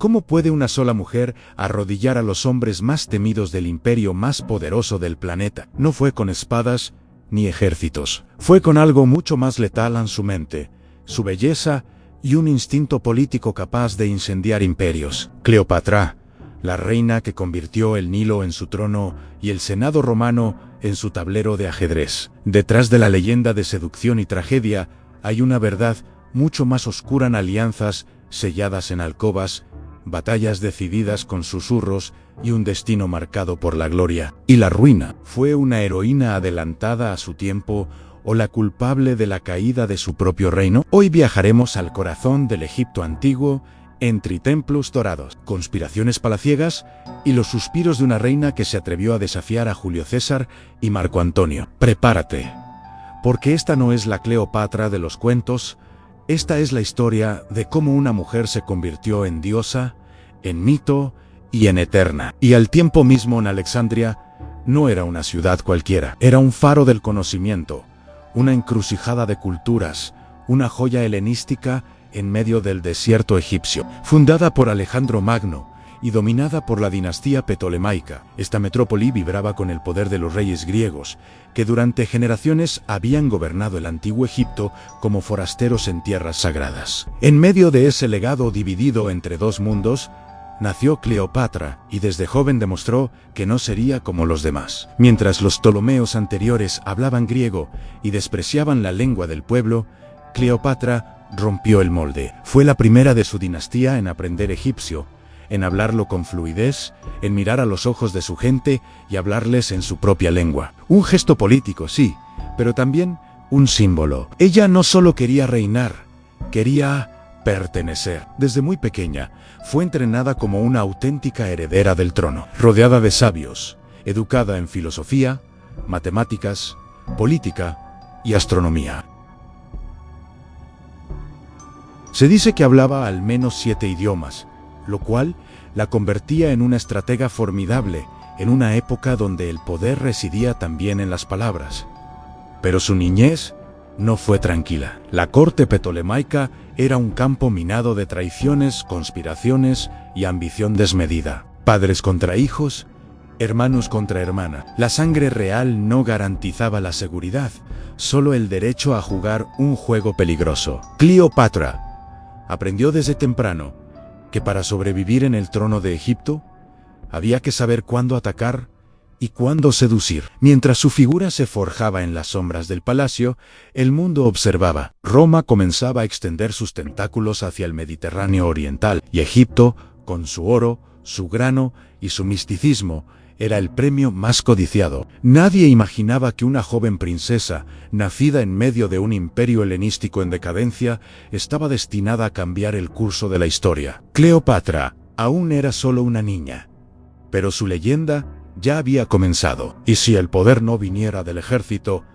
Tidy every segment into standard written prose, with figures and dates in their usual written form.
¿Cómo puede una sola mujer arrodillar a los hombres más temidos del imperio más poderoso del planeta? No fue con espadas ni ejércitos. Fue con algo mucho más letal en su mente, su belleza y un instinto político capaz de incendiar imperios. Cleopatra, la reina que convirtió el Nilo en su trono y el Senado romano en su tablero de ajedrez. Detrás de la leyenda de seducción y tragedia hay una verdad mucho más oscura en alianzas selladas en alcobas, batallas decididas con susurros y un destino marcado por la gloria y la ruina. ¿Fue una heroína adelantada a su tiempo o la culpable de la caída de su propio reino? Hoy viajaremos al corazón del Egipto antiguo, entre templos dorados, conspiraciones palaciegas y los suspiros de una reina que se atrevió a desafiar a Julio César y Marco Antonio. Prepárate, porque esta no es la Cleopatra de los cuentos. Esta es la historia de cómo una mujer se convirtió en diosa, en mito y en eterna. Y al tiempo mismo en Alexandria no era una ciudad cualquiera, era un faro del conocimiento, una encrucijada de culturas, una joya helenística en medio del desierto egipcio. Fundada por Alejandro Magno y dominada por la dinastía ptolemaica, esta metrópoli vibraba con el poder de los reyes griegos, que durante generaciones habían gobernado el antiguo Egipto como forasteros en tierras sagradas. En medio de ese legado dividido entre dos mundos, nació Cleopatra y desde joven demostró que no sería como los demás. Mientras los Ptolomeos anteriores hablaban griego y despreciaban la lengua del pueblo, Cleopatra rompió el molde. Fue la primera de su dinastía en aprender egipcio, en hablarlo con fluidez, en mirar a los ojos de su gente y hablarles en su propia lengua. Un gesto político, sí, pero también un símbolo. Ella no solo quería reinar, quería pertenecer. Desde muy pequeña, fue entrenada como una auténtica heredera del trono, rodeada de sabios, educada en filosofía, matemáticas, política y astronomía. Se dice que hablaba al menos 7 idiomas, lo cual la convertía en una estratega formidable en una época donde el poder residía también en las palabras. Pero su niñez no fue tranquila. La corte ptolemaica era un campo minado de traiciones, conspiraciones y ambición desmedida. Padres contra hijos, hermanos contra hermana. La sangre real no garantizaba la seguridad, solo el derecho a jugar un juego peligroso. Cleopatra aprendió desde temprano que para sobrevivir en el trono de Egipto, había que saber cuándo atacar y cuándo seducir. Mientras su figura se forjaba en las sombras del palacio, el mundo observaba. Roma comenzaba a extender sus tentáculos hacia el Mediterráneo oriental, y Egipto, con su oro, su grano y su misticismo, era el premio más codiciado. Nadie imaginaba que una joven princesa, nacida en medio de un imperio helenístico en decadencia, estaba destinada a cambiar el curso de la historia. Cleopatra aún era solo una niña, pero su leyenda ya había comenzado. Y si el poder no viniera del ejército,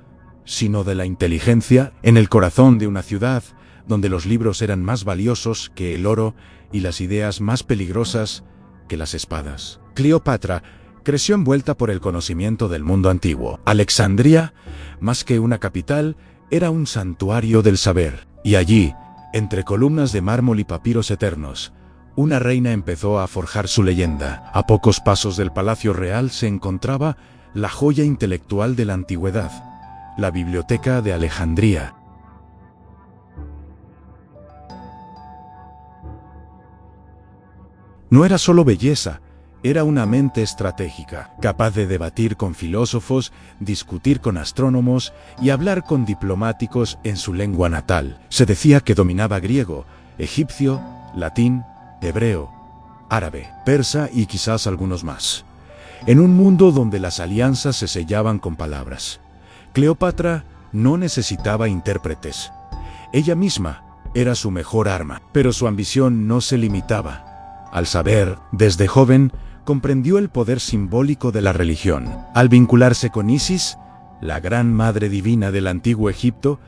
sino de la inteligencia, en el corazón de una ciudad donde los libros eran más valiosos que el oro y las ideas más peligrosas que las espadas. Cleopatra creció envuelta por el conocimiento del mundo antiguo. Alexandria, más que una capital, era un santuario del saber. Y allí, entre columnas de mármol y papiros eternos, una reina empezó a forjar su leyenda. A pocos pasos del Palacio Real se encontraba la joya intelectual de la antigüedad, la Biblioteca de Alejandría. No era solo belleza, era una mente estratégica, capaz de debatir con filósofos, discutir con astrónomos y hablar con diplomáticos en su lengua natal. Se decía que dominaba griego, egipcio, latín, hebreo, árabe, persa y quizás algunos más. En un mundo donde las alianzas se sellaban con palabras, Cleopatra no necesitaba intérpretes. Ella misma era su mejor arma, pero su ambición no se limitaba al saber. Desde joven, comprendió el poder simbólico de la religión. Al vincularse con Isis, la gran madre divina del antiguo Egipto,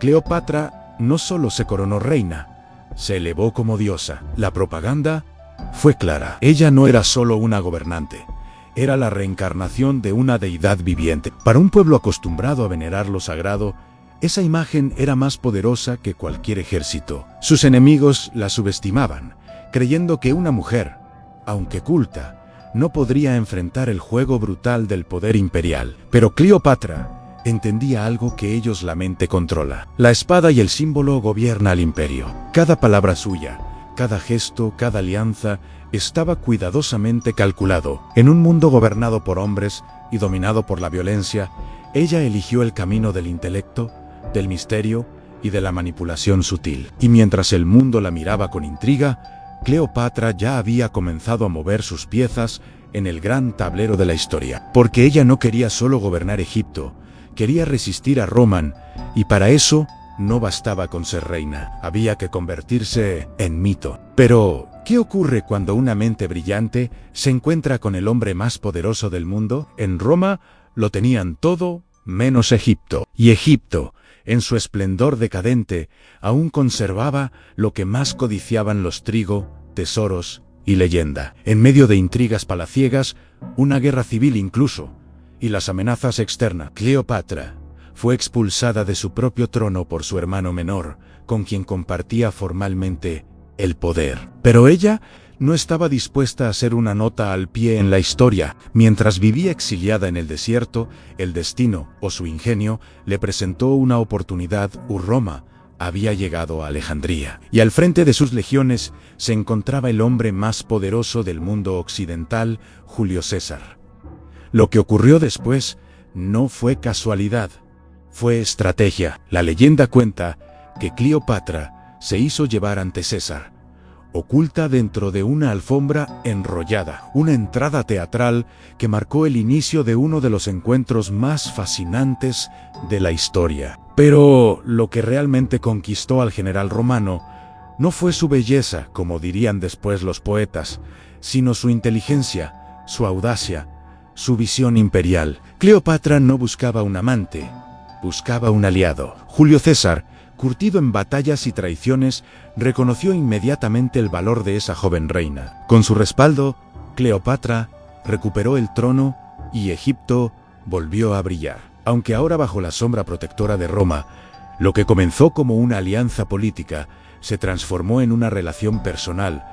Cleopatra no solo se coronó reina, se elevó como diosa. La propaganda fue clara. Ella no era solo una gobernante, era la reencarnación de una deidad viviente. Para un pueblo acostumbrado a venerar lo sagrado, esa imagen era más poderosa que cualquier ejército. Sus enemigos la subestimaban, creyendo que una mujer, aunque culta, no podría enfrentar el juego brutal del poder imperial. Pero Cleopatra entendía algo que ellos la mente controla. La espada y el símbolo gobierna al imperio. Cada palabra suya, cada gesto, cada alianza, estaba cuidadosamente calculado. En un mundo gobernado por hombres y dominado por la violencia, ella eligió el camino del intelecto, del misterio y de la manipulación sutil. Y mientras el mundo la miraba con intriga, Cleopatra ya había comenzado a mover sus piezas en el gran tablero de la historia. Porque ella no quería solo gobernar Egipto, quería resistir a Roma, y para eso no bastaba con ser reina, había que convertirse en mito. Pero, ¿qué ocurre cuando una mente brillante se encuentra con el hombre más poderoso del mundo? En Roma lo tenían todo menos Egipto. Y Egipto, en su esplendor decadente, aún conservaba lo que más codiciaban los: trigo, tesoros y leyenda. En medio de intrigas palaciegas, una guerra civil incluso, y las amenazas externas, Cleopatra fue expulsada de su propio trono por su hermano menor, con quien compartía formalmente el poder. Pero ella no estaba dispuesta a hacer una nota al pie en la historia. Mientras vivía exiliada en el desierto, el destino, o su ingenio, le presentó una oportunidad. Roma había llegado a Alejandría, y al frente de sus legiones se encontraba el hombre más poderoso del mundo occidental, Julio César. Lo que ocurrió después no fue casualidad, fue estrategia. La leyenda cuenta que Cleopatra se hizo llevar ante César, oculta dentro de una alfombra enrollada, una entrada teatral que marcó el inicio de uno de los encuentros más fascinantes de la historia. Pero lo que realmente conquistó al general romano no fue su belleza, como dirían después los poetas, sino su inteligencia, su audacia, su visión imperial. Cleopatra no buscaba un amante, buscaba un aliado. Julio César, curtido en batallas y traiciones, reconoció inmediatamente el valor de esa joven reina. Con su respaldo, Cleopatra recuperó el trono y Egipto volvió a brillar. Aunque ahora bajo la sombra protectora de Roma, lo que comenzó como una alianza política se transformó en una relación personal,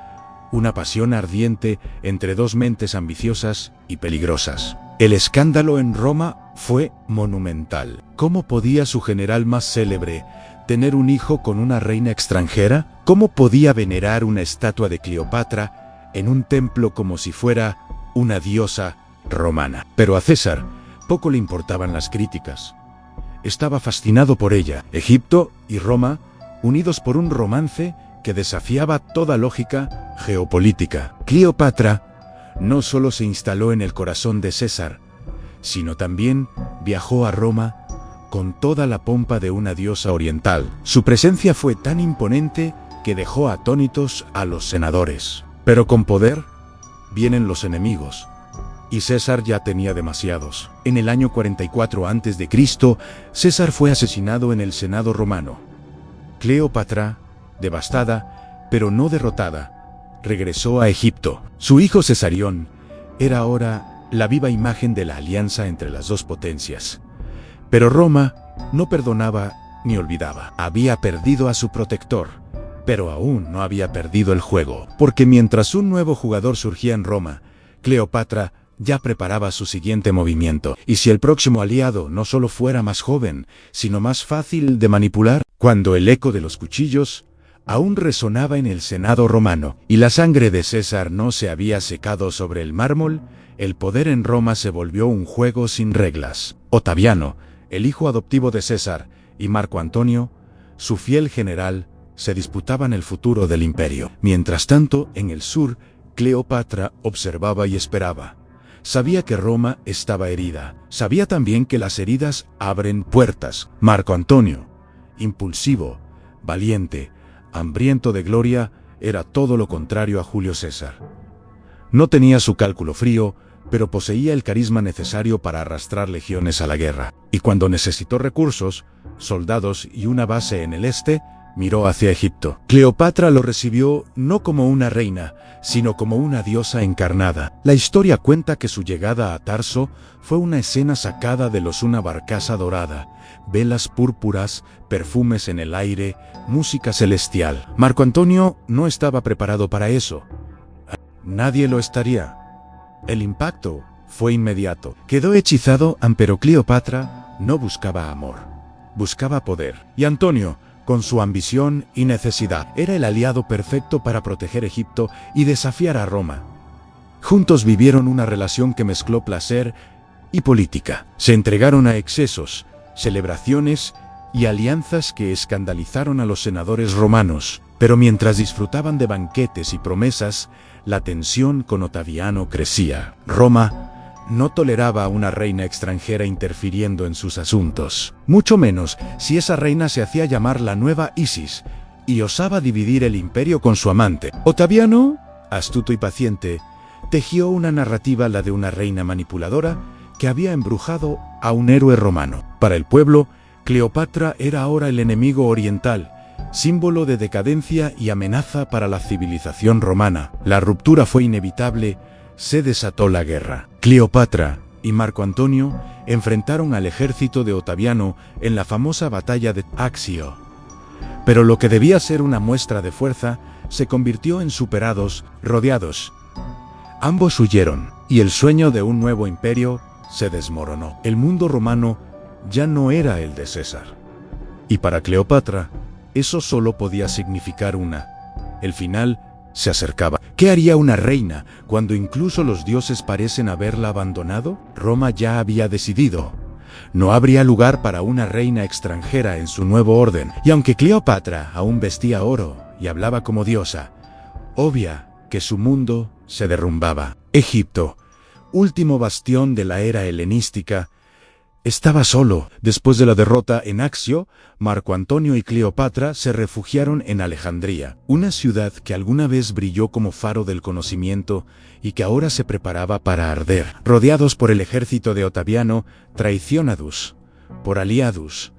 una pasión ardiente entre dos mentes ambiciosas y peligrosas. El escándalo en Roma fue monumental. ¿Cómo podía su general más célebre tener un hijo con una reina extranjera? ¿Cómo podía venerar una estatua de Cleopatra en un templo como si fuera una diosa romana? Pero a César poco le importaban las críticas. Estaba fascinado por ella. Egipto y Roma, unidos por un romance que desafiaba toda lógica geopolítica. Cleopatra no solo se instaló en el corazón de César, sino también viajó a Roma con toda la pompa de una diosa oriental. Su presencia fue tan imponente que dejó atónitos a los senadores. Pero con poder vienen los enemigos, y César ya tenía demasiados. En el año 44 a.C., César fue asesinado en el Senado romano. Cleopatra, devastada, pero no derrotada, regresó a Egipto. Su hijo Cesarión era ahora la viva imagen de la alianza entre las dos potencias. Pero Roma no perdonaba ni olvidaba. Había perdido a su protector, pero aún no había perdido el juego. Porque mientras un nuevo jugador surgía en Roma, Cleopatra ya preparaba su siguiente movimiento. Y si el próximo aliado no solo fuera más joven, sino más fácil de manipular, cuando el eco de los cuchillos aún resonaba en el Senado romano, y la sangre de César no se había secado sobre el mármol, el poder en Roma se volvió un juego sin reglas. Otaviano, el hijo adoptivo de César, y Marco Antonio, su fiel general, se disputaban el futuro del imperio. Mientras tanto, en el sur, Cleopatra observaba y esperaba. Sabía que Roma estaba herida. Sabía también que las heridas abren puertas. Marco Antonio, impulsivo, valiente, hambriento de gloria, era todo lo contrario a Julio César. No tenía su cálculo frío, pero poseía el carisma necesario para arrastrar legiones a la guerra. Y cuando necesitó recursos, soldados y una base en el este, miró hacia Egipto. Cleopatra lo recibió no como una reina, sino como una diosa encarnada. La historia cuenta que su llegada a Tarso fue una escena sacada de una barcaza dorada, velas púrpuras, perfumes en el aire, música celestial. Marco Antonio no estaba preparado para eso. Nadie lo estaría. El impacto fue inmediato. Quedó hechizado, pero Cleopatra no buscaba amor, buscaba poder. Y Antonio, con su ambición y necesidad, era el aliado perfecto para proteger Egipto y desafiar a Roma. Juntos vivieron una relación que mezcló placer y política. Se entregaron a excesos, celebraciones y alianzas que escandalizaron a los senadores romanos. Pero mientras disfrutaban de banquetes y promesas, la tensión con Otaviano crecía. Roma no toleraba a una reina extranjera interfiriendo en sus asuntos, mucho menos si esa reina se hacía llamar la nueva Isis y osaba dividir el imperio con su amante. Otaviano, astuto y paciente, tejió una narrativa, la de una reina manipuladora que había embrujado a un héroe romano. Para el pueblo, Cleopatra era ahora el enemigo oriental, símbolo de decadencia y amenaza para la civilización romana. La ruptura fue inevitable. Se desató la guerra. Cleopatra y Marco Antonio enfrentaron al ejército de Otaviano en la famosa batalla de Accio. Pero lo que debía ser una muestra de fuerza se convirtió en rodeados. Ambos huyeron, y el sueño de un nuevo imperio se desmoronó. El mundo romano ya no era el de César. Y para Cleopatra, eso solo podía significar el final se acercaba. ¿Qué haría una reina cuando incluso los dioses parecen haberla abandonado? Roma ya había decidido. No habría lugar para una reina extranjera en su nuevo orden. Y aunque Cleopatra aún vestía oro y hablaba como diosa, obvia que su mundo se derrumbaba. Egipto, último bastión de la era helenística, estaba solo. Después de la derrota en Accio, Marco Antonio y Cleopatra se refugiaron en Alejandría, una ciudad que alguna vez brilló como faro del conocimiento y que ahora se preparaba para arder. Rodeados por el ejército de Otaviano, traicionados por aliados,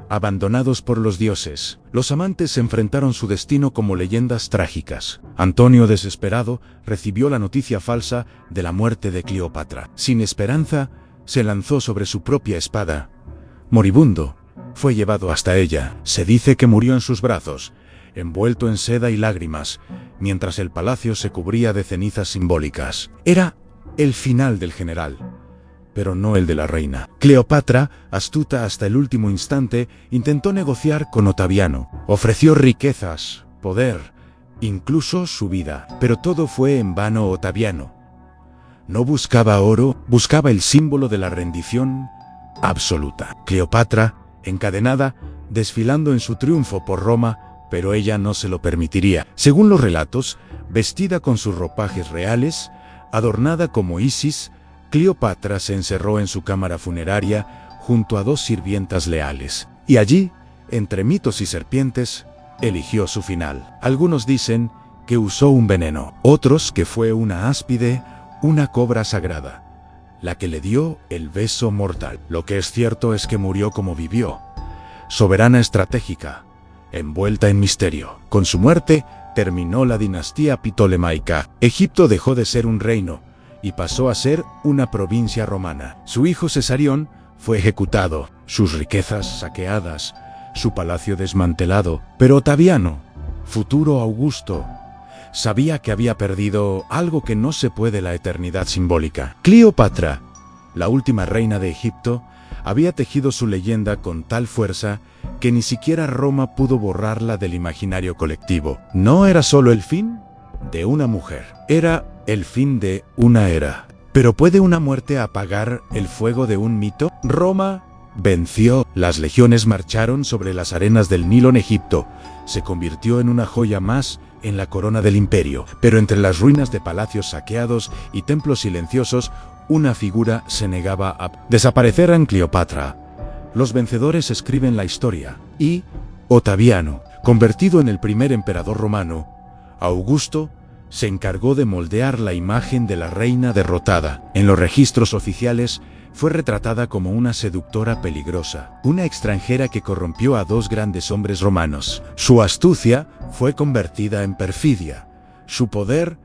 abandonados por los dioses, los amantes se enfrentaron su destino como leyendas trágicas. Antonio, desesperado, recibió la noticia falsa de la muerte de Cleopatra. Sin esperanza, se lanzó sobre su propia espada. Moribundo, fue llevado hasta ella. Se dice que murió en sus brazos, envuelto en seda y lágrimas, mientras el palacio se cubría de cenizas simbólicas. Era el final del general, pero no el de la reina. Cleopatra, astuta hasta el último instante, intentó negociar con Otaviano. Ofreció riquezas, poder, incluso su vida. Pero todo fue en vano. Otaviano no buscaba oro, buscaba el símbolo de la rendición absoluta. Cleopatra, encadenada, desfilando en su triunfo por Roma, pero ella no se lo permitiría. Según los relatos, vestida con sus ropajes reales, adornada como Isis, Cleopatra se encerró en su cámara funeraria junto a dos sirvientas leales. Y allí, entre mitos y serpientes, eligió su final. Algunos dicen que usó un veneno, otros que fue una áspide, una cobra sagrada, la que le dio el beso mortal. Lo que es cierto es que murió como vivió, soberana estratégica, envuelta en misterio. Con su muerte, terminó la dinastía ptolemaica. Egipto dejó de ser un reino y pasó a ser una provincia romana. Su hijo Cesarión fue ejecutado, sus riquezas saqueadas, su palacio desmantelado. Pero Otaviano, futuro Augusto, sabía que había perdido algo que no se puede: la eternidad simbólica. Cleopatra, la última reina de Egipto, había tejido su leyenda con tal fuerza que ni siquiera Roma pudo borrarla del imaginario colectivo. No era solo el fin de una mujer, era el fin de una era. ¿Pero puede una muerte apagar el fuego de un mito? Roma venció. Las legiones marcharon sobre las arenas del Nilo en Egipto. Se convirtió en una joya más en la corona del imperio. Pero entre las ruinas de palacios saqueados y templos silenciosos, una figura se negaba a desaparecer: en Cleopatra. Los vencedores escriben la historia. Y Otaviano, convertido en el primer emperador romano, Augusto, se encargó de moldear la imagen de la reina derrotada. En los registros oficiales, fue retratada como una seductora peligrosa, una extranjera que corrompió a dos grandes hombres romanos. Su astucia fue convertida en perfidia, su poder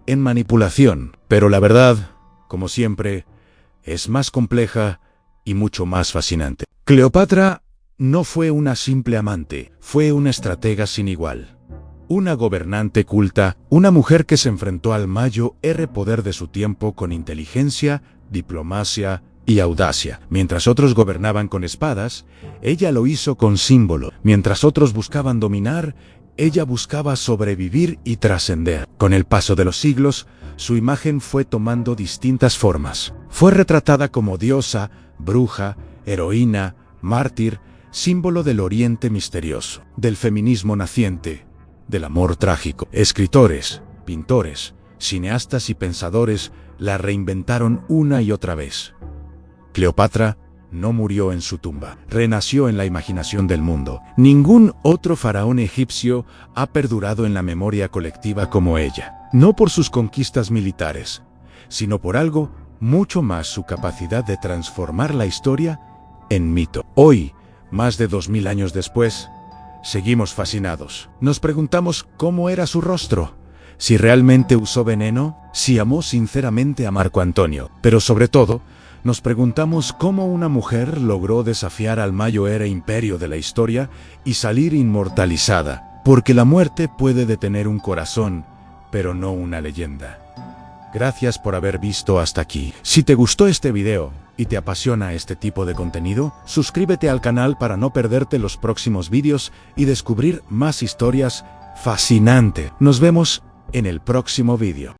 en manipulación. Pero la verdad, como siempre, es más compleja y mucho más fascinante. Cleopatra no fue una simple amante, fue una estratega sin igual. Una gobernante culta, una mujer que se enfrentó al mayor poder de su tiempo con inteligencia, diplomacia y audacia. Mientras otros gobernaban con espadas, ella lo hizo con símbolo. Mientras otros buscaban dominar, ella buscaba sobrevivir y trascender. Con el paso de los siglos, su imagen fue tomando distintas formas. Fue retratada como diosa, bruja, heroína, mártir, símbolo del Oriente misterioso, del feminismo naciente, del amor trágico. Escritores, pintores, cineastas y pensadores la reinventaron una y otra vez. Cleopatra no murió en su tumba, renació en la imaginación del mundo. Ningún otro faraón egipcio ha perdurado en la memoria colectiva como ella. No por sus conquistas militares, sino por algo mucho más: su capacidad de transformar la historia en mito. Hoy, más de 2000 años después, seguimos fascinados. Nos preguntamos cómo era su rostro, si realmente usó veneno, si amó sinceramente a Marco Antonio. Pero sobre todo, nos preguntamos cómo una mujer logró desafiar al mayor imperio de la historia y salir inmortalizada. Porque la muerte puede detener un corazón, pero no una leyenda. Gracias por haber visto hasta aquí. Si te gustó este video y te apasiona este tipo de contenido, suscríbete al canal para no perderte los próximos vídeos y descubrir más historias fascinantes. Nos vemos en el próximo vídeo.